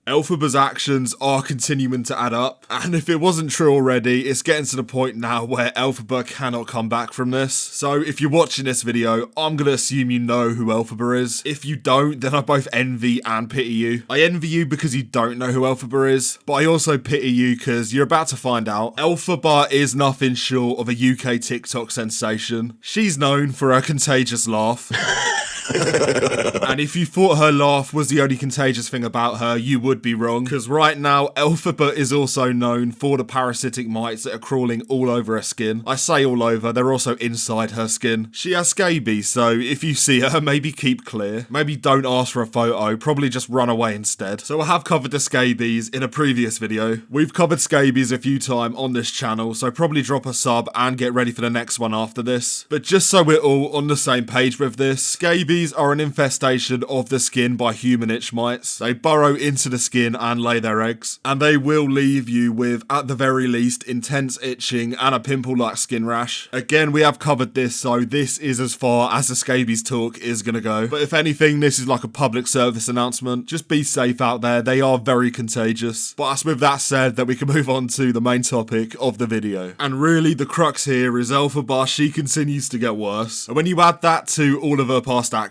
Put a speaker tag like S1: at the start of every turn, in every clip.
S1: Elphaba's actions are continuing to add up, and if it wasn't true already, it's getting to the point now where Elphaba cannot come back from this. So if you're watching this video, I'm gonna assume you know who Elphaba is. If you don't, then I both envy and pity you. I envy you because you don't know who Elphaba is, but I also pity you because you're about to find out. Elphaba is nothing short of a UK TikTok sensation. She's known for her contagious laugh. And if you thought her laugh was the only contagious thing about her, you would be wrong, because right now Elphaba is also known for the parasitic mites that are crawling all over her skin. I say all over, they're also inside her skin. She has scabies, so if you see her, maybe keep clear. Maybe don't ask for a photo, probably just run away instead. So I have covered the scabies in a previous video. We've covered scabies a few times on this channel, so probably drop a sub and get ready for the next one after this. But just so we're all on the same page with this, scabies are an infestation of the skin by human itch mites. They burrow into the skin and lay their eggs, and they will leave you with, at the very least, intense itching and a pimple-like skin rash. Again, we have covered this, so this is as far as the scabies talk is gonna go. But if anything, this is like a public service announcement. Just be safe out there, they are very contagious. But as with that said, that we can move on to the main topic of the video. And really, the crux here is Elphaba, she continues to get worse. And when you add that to all of her past actions,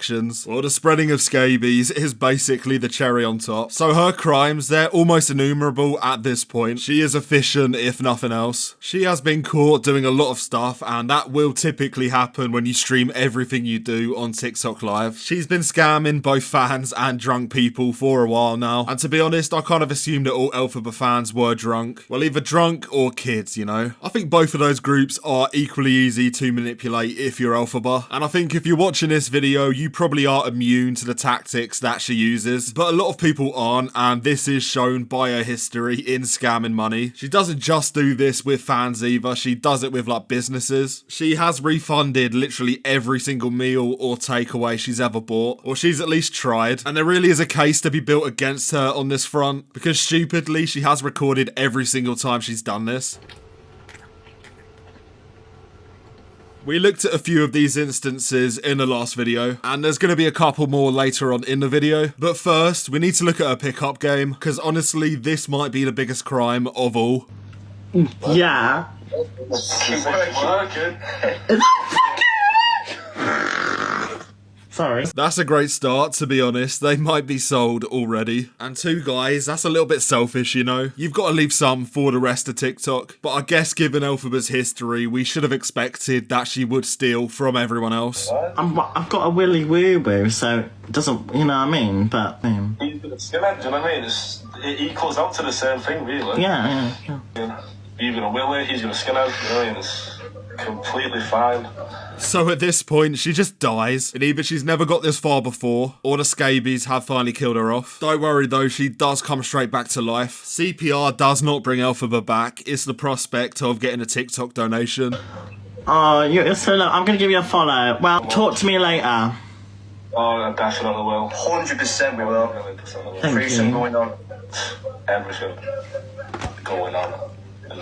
S1: well, the spreading of scabies is basically the cherry on top. So her crimes, they're almost innumerable at this point. She is efficient, if nothing else. She has been caught doing a lot of stuff, and that will typically happen when you stream everything you do on TikTok Live. She's been scamming both fans and drunk people for a while now, and to be honest, I kind of assumed that all Elphaba fans were drunk. Well, either drunk or kids, you know? I think both of those groups are equally easy to manipulate if you're Elphaba, and I think if you're watching this video, you probably are immune to the tactics that she uses, but a lot of people aren't, and this is shown by her history in scamming money. She doesn't just do this with fans either, she does it with like businesses. She has refunded literally every single meal or takeaway she's ever bought, or she's at least tried, and there really is a case to be built against her on this front, because stupidly she has recorded every single time she's done this. We looked at a few of these instances in the last video, and there's going to be a couple more later on in the video. But first, we need to look at her pickup game, because honestly, this might be the biggest crime of all.
S2: Yeah. Sorry.
S1: That's a great start, to be honest. They might be sold already. And two guys, that's a little bit selfish, you know? You've got to leave some for the rest of TikTok. But I guess given Elphaba's history, we should have expected that she would steal from everyone else.
S2: I've got a willy woo-woo, so it doesn't, you know what I mean? But,
S3: He's gonna skinhead, do you know what I mean? It equals out to the same thing, really.
S2: yeah.
S3: You're gonna willy, he's gonna skinhead, you know what I mean? It's completely fine.
S1: So at this point, she just dies, and either she's never got this far before, or the scabies have finally killed her off. Don't worry though, she does come straight back to life. CPR does not bring Elphaba back, it's the prospect of getting a TikTok donation.
S2: Oh, so look, I'm gonna give you a follow. Well, talk to me later.
S3: Oh, I definitely will. 100% we will.
S2: Thank you.
S3: Going on. Everything going on.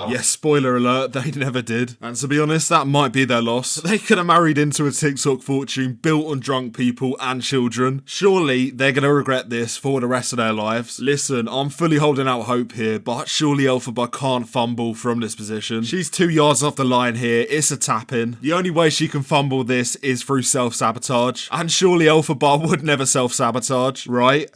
S1: Yes, spoiler alert, they never did. And to be honest, that might be their loss. They could have married into a TikTok fortune built on drunk people and children. Surely they're gonna regret this for the rest of their lives. Listen, I'm fully holding out hope here, but surely Elphaba can't fumble from this position. She's 2 yards off the line here, it's a tap-in. The only way she can fumble this is through self-sabotage. And surely Elphaba would never self-sabotage, right?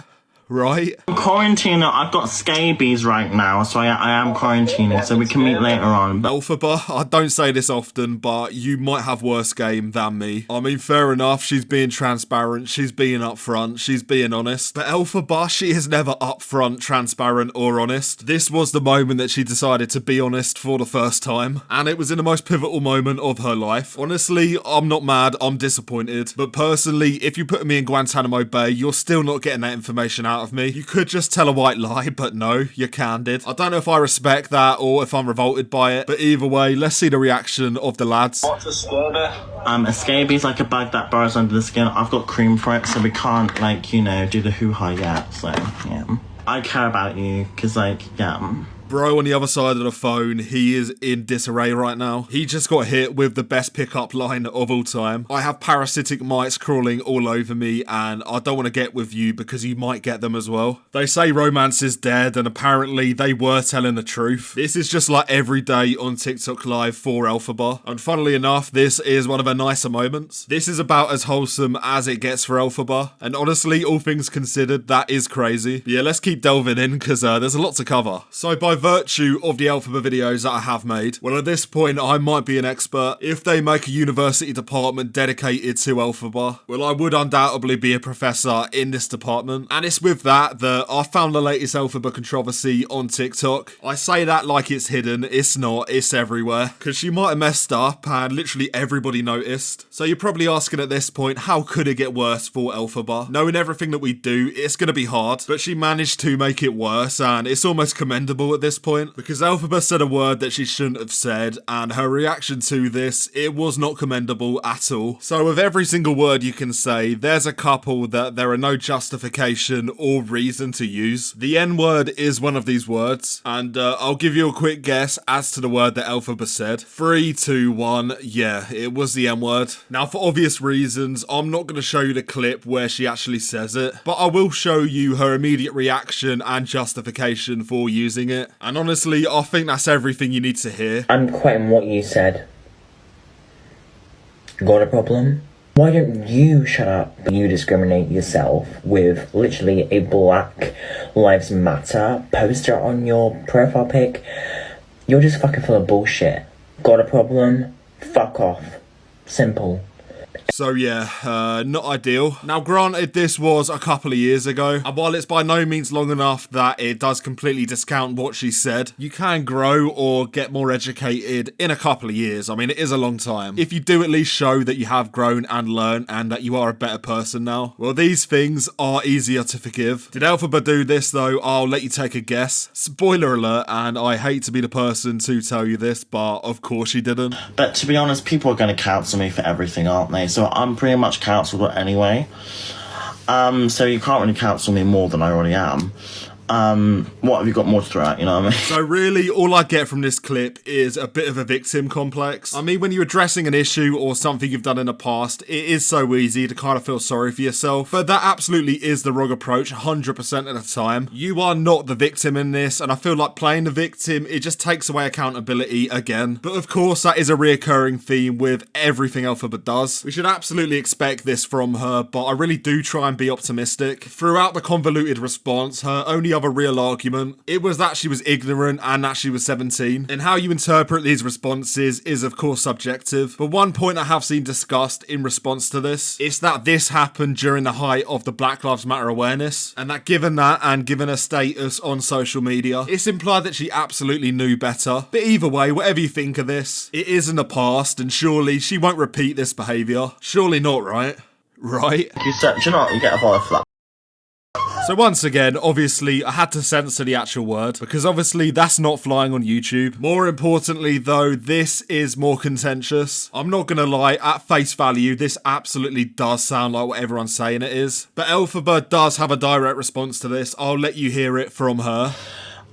S1: Right?
S2: I'm quarantining. I've got scabies right now, so I am quarantining, so we can meet later on.
S1: Elphaba, I don't say this often, but you might have worse game than me. I mean, fair enough, she's being transparent, she's being upfront, she's being honest. But Elphaba, she is never upfront, transparent, or honest. This was the moment that she decided to be honest for the first time, and it was in the most pivotal moment of her life. Honestly, I'm not mad, I'm disappointed. But personally, if you put me in Guantanamo Bay, you're still not getting that information out of me. You could just tell a white lie, but no, you're candid. I don't know if I respect that or if I'm revolted by it, but either way, let's see the reaction of the lads.
S3: What's a scabie?
S2: A scabie is like a bug that burrows under the skin. I've got cream for it, so we can't, like, you know, do the hoo-ha yet, so, yeah. I care about you, because, like, yeah.
S1: Bro on the other side of the phone, he is in disarray right now. He just got hit with the best pickup line of all time. I have parasitic mites crawling all over me and I don't want to get with you because you might get them as well. They say romance is dead and apparently they were telling the truth. This is just like every day on TikTok Live for Elphaba. And funnily enough, this is one of her nicer moments. This is about as wholesome as it gets for Elphaba. And honestly, all things considered, that is crazy. But yeah, let's keep delving in because there's a lot to cover. So by virtue of the Elphaba videos that I have made, well, at this point, I might be an expert. If they make a university department dedicated to Elphaba, well, I would undoubtedly be a professor in this department. And it's with that I found the latest Elphaba controversy on TikTok. I say that like it's hidden. It's not. It's everywhere. Because she might have messed up and literally everybody noticed. So you're probably asking at this point, how could it get worse for Elphaba? Knowing everything that we do, it's going to be hard. But she managed to make it worse and it's almost commendable at this point. Because Elphaba said a word that she shouldn't have said and her reaction to this, it was not commendable at all. So with every single word you can say, there's a couple that there are no justification or reason to use. The N-word is one of these words and I'll give you a quick guess as to the word that Elphaba said. 3, 2, 1, yeah, it was the N-word. Now for obvious reasons, I'm not going to show you the clip where she actually says it, but I will show you her immediate reaction and justification for using it. And honestly, I think that's everything you need to hear.
S4: I'm quoting what you said. Got a problem? Why don't you shut up? You discriminate yourself with literally a Black Lives Matter poster on your profile pic. You're just fucking full of bullshit. Got a problem? Fuck off. Simple.
S1: So yeah, not ideal. Now granted, this was a couple of years ago, and while it's by no means long enough that it does completely discount what she said, you can grow or get more educated in a couple of years. I mean, it is a long time. If you do at least show that you have grown and learned and that you are a better person now, well, these things are easier to forgive. Did Elphaba do this though? I'll let you take a guess. Spoiler alert, and I hate to be the person to tell you this, but of course she didn't.
S2: But to be honest, people are going to cancel me for everything, aren't they? So I'm pretty much cancelled anyway. So you can't really cancel me more than I already am. What have you got more to throw out, you know what I mean?
S1: So really, all I get from this clip is a bit of a victim complex. I mean, when you're addressing an issue or something you've done in the past, it is so easy to kind of feel sorry for yourself. But that absolutely is the wrong approach 100% of the time. You are not the victim in this, and I feel like playing the victim, it just takes away accountability again. But of course, that is a reoccurring theme with everything Elphaba does. We should absolutely expect this from her, but I really do try and be optimistic. Throughout the convoluted response, her only other real argument, it was that she was ignorant and that she was 17. And how you interpret these responses is of course subjective. But one point I have seen discussed in response to this is that this happened during the height of the Black Lives Matter awareness, and that given that and given her status on social media, it's implied that she absolutely knew better. But either way, whatever you think of this, it is in the past and surely she won't repeat this behaviour. Surely not, right? Right?
S2: You said, do you know what? You get a bottle of flat.
S1: So once again, obviously, I had to censor the actual word, because obviously that's not flying on YouTube. More importantly though, this is more contentious. I'm not gonna lie, at face value, this absolutely does sound like what everyone's saying it is. But Elphaba does have a direct response to this. I'll let you hear it from her.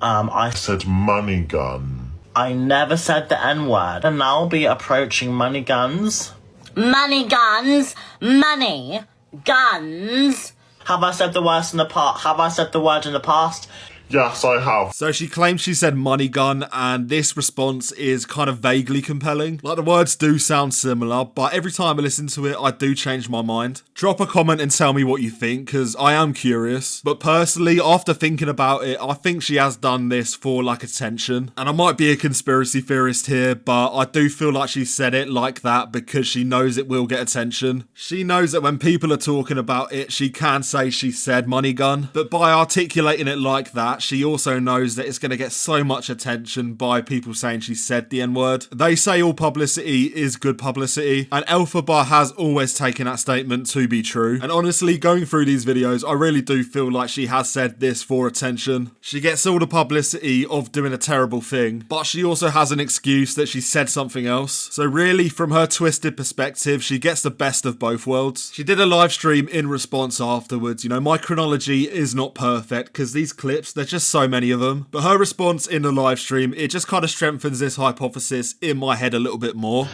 S2: I
S5: said money gun.
S2: I never said the N-word, and I'll be approaching money guns.
S6: Money guns, money guns.
S2: Have I said the words in the past? Have I said the word in the past?
S5: Yes, I have.
S1: So she claims she said money gun, and this response is kind of vaguely compelling. Like, the words do sound similar, but every time I listen to it, I do change my mind. Drop a comment and tell me what you think, because I am curious. But personally, after thinking about it, I think she has done this for, like, attention. And I might be a conspiracy theorist here, but I do feel like she said it like that because she knows it will get attention. She knows that when people are talking about it, she can say she said money gun. But by articulating it like that, she also knows that it's going to get so much attention by people saying she said the N-word. They say all publicity is good publicity, and Elphaba has always taken that statement to be true. And honestly, going through these videos, I really do feel like she has said this for attention. She gets all the publicity of doing a terrible thing, but she also has an excuse that she said something else. So really, from her twisted perspective, she gets the best of both worlds. She did a live stream in response afterwards. You know, my chronology is not perfect because these clips, they're there's just so many of them. But her response in the live stream, it just kind of strengthens this hypothesis in my head a little bit more.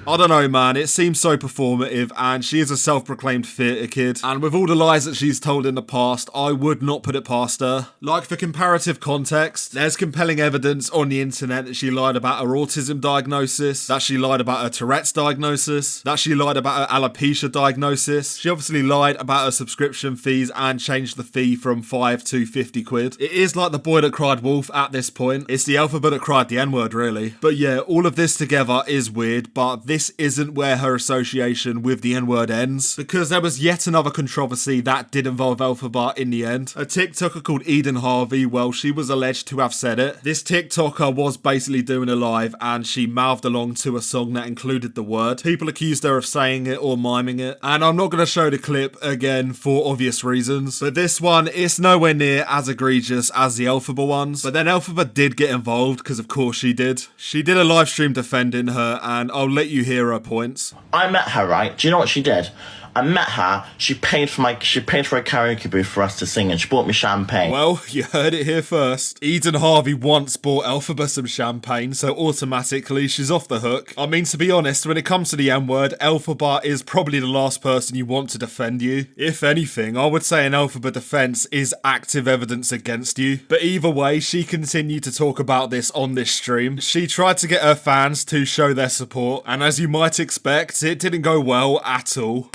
S1: I don't know, man, it seems so performative, and she is a self-proclaimed theatre kid, and with all the lies that she's told in the past, I would not put it past her. Like, for comparative context, there's compelling evidence on the internet that she lied about her autism diagnosis, that she lied about her Tourette's diagnosis, that she lied about her alopecia diagnosis. She obviously lied about her subscription fees and changed the fee from 5 to 50 quid. It is like the boy that cried wolf at this point. It's the Elphaba that cried the N-word, really. But yeah, all of this together is weird, but this isn't where her association with the N-word ends, because there was yet another controversy that did involve Elphaba in the end. A TikToker called Eden Harvey, well, she was alleged to have said it. This TikToker was basically doing a live and she mouthed along to a song that included the word. People accused her of saying it or miming it, and I'm not going to show the clip again for obvious reasons, but this one is nowhere near as egregious as the Elphaba ones. But then Elphaba did get involved, because of course she did. She did a live stream defending her, and I'll let you hear her points.
S2: I met her, right? Do you know what she did? I met her, she paid for a karaoke booth for us to sing, and she bought me champagne.
S1: Well, you heard it here first. Eden Harvey once bought Elphaba some champagne, so automatically she's off the hook. I mean, to be honest, when it comes to the N-word, Elphaba is probably the last person you want to defend you. If anything, I would say an Elphaba defense is active evidence against you. But either way, she continued to talk about this on this stream. She tried to get her fans to show their support, and as you might expect, it didn't go well at all.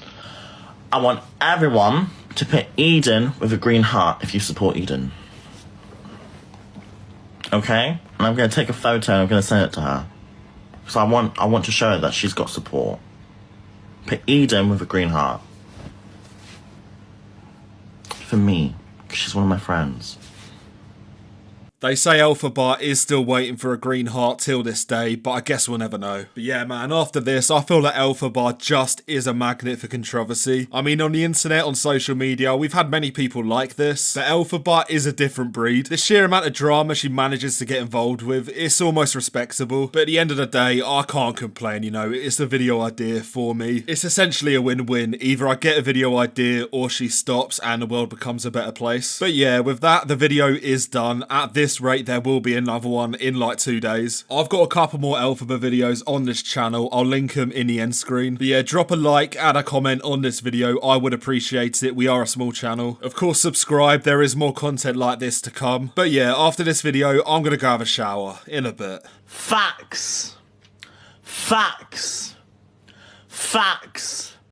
S2: I want everyone to put Eden with a green heart if you support Eden. Okay? And I'm going to take a photo and I'm going to send it to her. So I want to show her that she's got support. Put Eden with a green heart. For me, because she's one of my friends.
S1: They say Elphaba is still waiting for a green heart till this day, but I guess we'll never know. But yeah, man, after this, I feel that Elphaba just is a magnet for controversy. I mean, on the internet, on social media, we've had many people like this, but Elphaba is a different breed. The sheer amount of drama she manages to get involved with, it's almost respectable. But at the end of the day, I can't complain, you know, it's a video idea for me. It's essentially a win-win. Either I get a video idea or she stops and the world becomes a better place. But yeah, with that, the video is done. At this rate, there will be another one in like 2 days. I've got a couple more Elphaba videos on this channel. I'll link them in the end screen. But yeah, drop a like and a comment on this video. I would appreciate it. We are a small channel. Of course, subscribe. There is more content like this to come. But yeah, after this video, I'm gonna go have a shower in a bit.
S2: Facts. Facts. Facts.